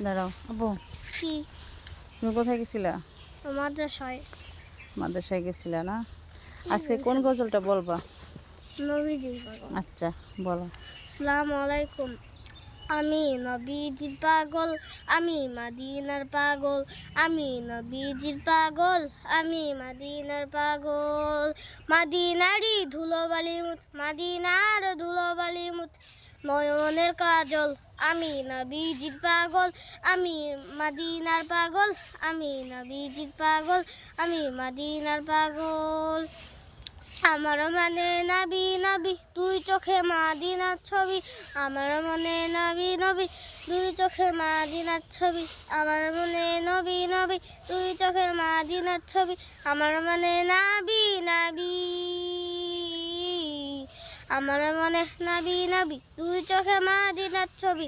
দাঁড়াও আপু, কি তুমি কোথায় গেছিলা? মাদ্রাসায়। মাদ্রাসায় গেছিলা না? আজকে কোন গজলটা বলবা? নবীজির পাগল। আচ্ছা বলো। আসসালামু আলাইকুম। আমি নবীজির পাগল, আমি মদিনার পাগল, আমি নবীজির পাগল, আমি মদিনার পাগল। মদিনারি ধুলোবালি মুত, মদিনার ধুলোবালি মুত, নয়নের কাজল। আমি নবীজির পাগল, আমি মদিনার পাগল, আমি নবীজির পাগল, আমি মদিনার পাগল। আমার মনে নবী নবী, দুই চোখে মদিনার ছবি। আমার মনে নবী নবী, দুই চোখে মদিনার ছবি। আমার মনে নবী নবী, দুই চোখে মদিনার ছবি। আমার মনে নবী নবী, আমার মনে নবী নবী, দুই চোখে মদিনার ছবি।